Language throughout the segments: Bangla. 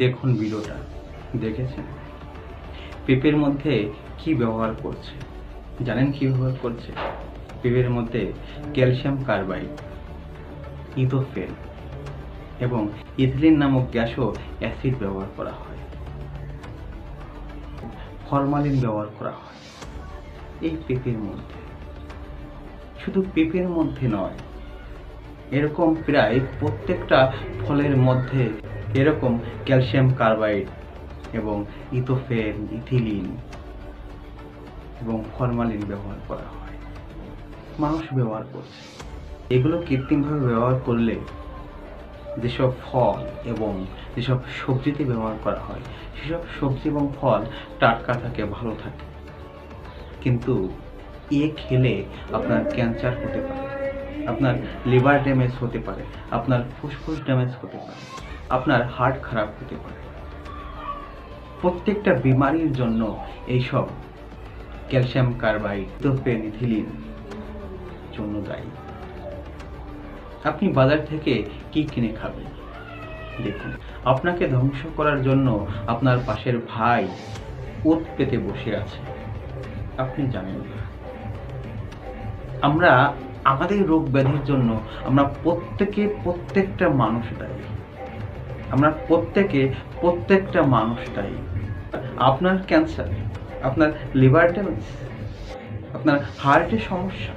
দেখুন ভিডিওটা দেখেছেন? পেঁপের মধ্যে কি ব্যবহার করছে জানেন? কি ব্যবহার করছে? পেঁপের মধ্যে ক্যালসিয়াম কার্বাইড, ইথোফেন এবং ইথিলিন নামক গ্যাস ও অ্যাসিড ব্যবহার করা হয়, ফরমালিন ব্যবহার করা হয় এই পেঁপের মধ্যে। শুধু পেঁপের মধ্যে নয়, এরকম প্রায় প্রত্যেকটা ফলের মধ্যে এরকম ক্যালসিয়াম কার্বাইড এবং ইথোফেন, ইথিলিন এবং ফরমালিন ব্যবহার করা হয়। মানুষ ব্যবহার করছে। এগুলো কৃত্রিমভাবে ব্যবহার করলে যেসব ফল এবং যেসব সবজিতে ব্যবহার করা হয় সেসব সবজি এবং ফল টাটকা থাকে, ভালো থাকে, কিন্তু খেলে আপনার ক্যান্সার হতে পারে, আপনার লিভার ড্যামেজ হতে পারে, আপনার ফুসফুস ড্যামেজ হতে পারে, আপনার হার্ট খারাপ হতে পারে। প্রত্যেকটা বিমারির জন্য এইসব ক্যালসিয়াম কার্বাইড, ইথোফেন, ইথিলিন জন্য দায়ী। আপনি বাজার থেকে কি কিনে খাবেন? দেখুন, আপনাকে ধ্বংস করার জন্য আপনার পাশের ভাই ওত পেতে বসে আছে, আপনি জানেন না। আমরা আমাদের রোগ ব্যাধির জন্য আমরা প্রত্যেকটা মানুষ দায়ী। আমরা প্রত্যেকটা মানুষ দায়ী। আপনার ক্যান্সার, আপনার লিভার ড্যামেজ, আপনার হার্টের সমস্যা,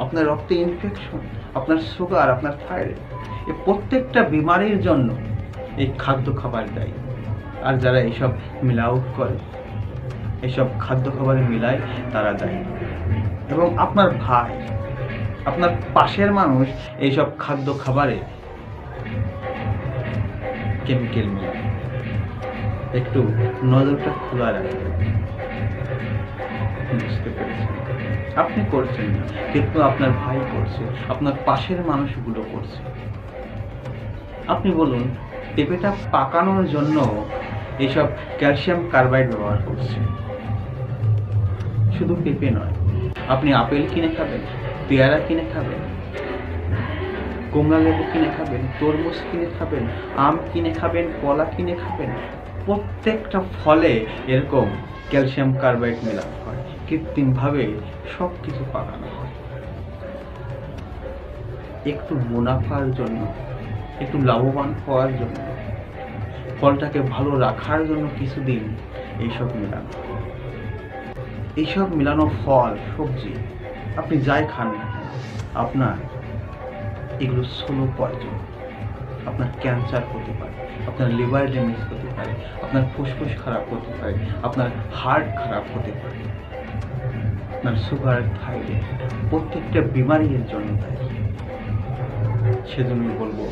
আপনার রক্তে ইনফেকশন, আপনার সুগার, আপনার থাইরয়েড, এই প্রত্যেকটা বিমারির জন্য এই খাদ্য খাবার দায়ী। আর যারা এইসব মিলাওট করে, এইসব খাদ্য খাবারে মিলায়, তারা দায়ী। এবং আপনার ভাই, আপনার পাশের মানুষ এইসব খাদ্য খাবারে কেমিক্যাল মিলায়। একটু নজরটা খোলা রাখবেন। বুঝতে পেরেছেন? আপনি করছেন না, কিন্তু আপনার ভাই করছে, আপনার পাশের মানুষগুলো করছে। আপনি বলুন, পেঁপেটা পাকানোর জন্য এইসব ক্যালসিয়াম কার্বাইড ব্যবহার করছে। শুধু পেঁপে নয়, আপনি আপেল কিনে খাবেন, পেয়ারা কিনে খাবেন, কমলা লেবু কিনে খাবেন, তরমুজ কিনে খাবেন, আম কিনে খাবেন, কলা কিনে খাবেন, প্রত্যেকটা ফলে এরকম ক্যালসিয়াম কার্বাইড মেলানো হয়, কৃত্রিমভাবে সব কিছু পাকানো হয়। একটু মুনাফার জন্য, একটু লাভবান হওয়ার জন্য, ফলটাকে ভালো রাখার জন্য কিছুদিন এইসব মেলানো। এইসব মেলানো ফল, সবজি আপনি যাই খান না, আপনার এগুলো স্লো পয়জন। আপনার ক্যান্সার হতে পারে, আপনার লিভার ড্যামেজ হতে পারে, আপনার ফুসফুস খারাপ হতে পারে, আপনার হার্ট খারাপ হতে পারে, আপনার সুগার, থাইরয়েড, প্রত্যেকটা বিমারির জন্য দায়ী। সেজন্য বলবো,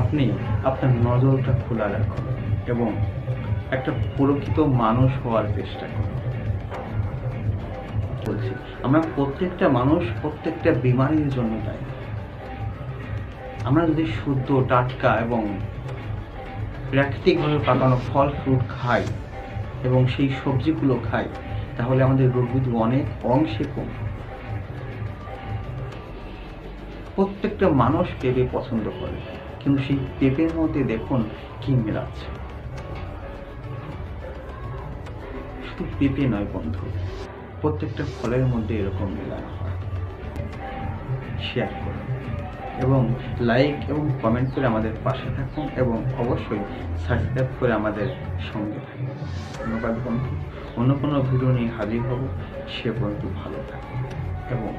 আপনি আপনার নজরটা খোলা রাখুন এবং একটা প্রকৃত মানুষ হওয়ার চেষ্টা করুন। বলছি, আমরা প্রত্যেকটা মানুষ প্রত্যেকটা বিমারির জন্য দায়ী। আমরা যদি শুদ্ধ, টাটকা এবং প্রাকৃতিকভাবে পাকানো ফল ফ্রুট খাই এবং সেই সবজিগুলো খাই, তাহলে আমাদের রোগ ব্যাধি অনেক অংশে কমবে। প্রত্যেকটা মানুষ পেঁপে পছন্দ করে, কিন্তু সেই পেঁপের মধ্যে দেখুন কি মেলাচ্ছে। শুধু পেঁপে নয় বন্ধু, প্রত্যেকটা ফলের মধ্যে এরকম মেলানো হয়। শেয়ার করুন এবং লাইক এবং কমেন্ট করে আমাদের পাশে থাকুন এবং অবশ্যই সাবস্ক্রাইব করে আমাদের সঙ্গে থাকুন। ধন্যবাদ বন্ধু। অন্য কোনো ভিডিও নিয়ে হাজির হব। সে পর্যন্ত ভালো থাকুন এবং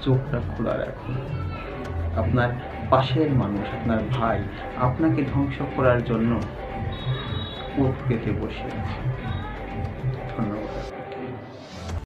চোখটা খোলা রাখুন। আপনার পাশের মানুষ, আপনার ভাই আপনাকে ধ্বংস করার জন্য ওত পেতে বসে আছে। ধন্যবাদ।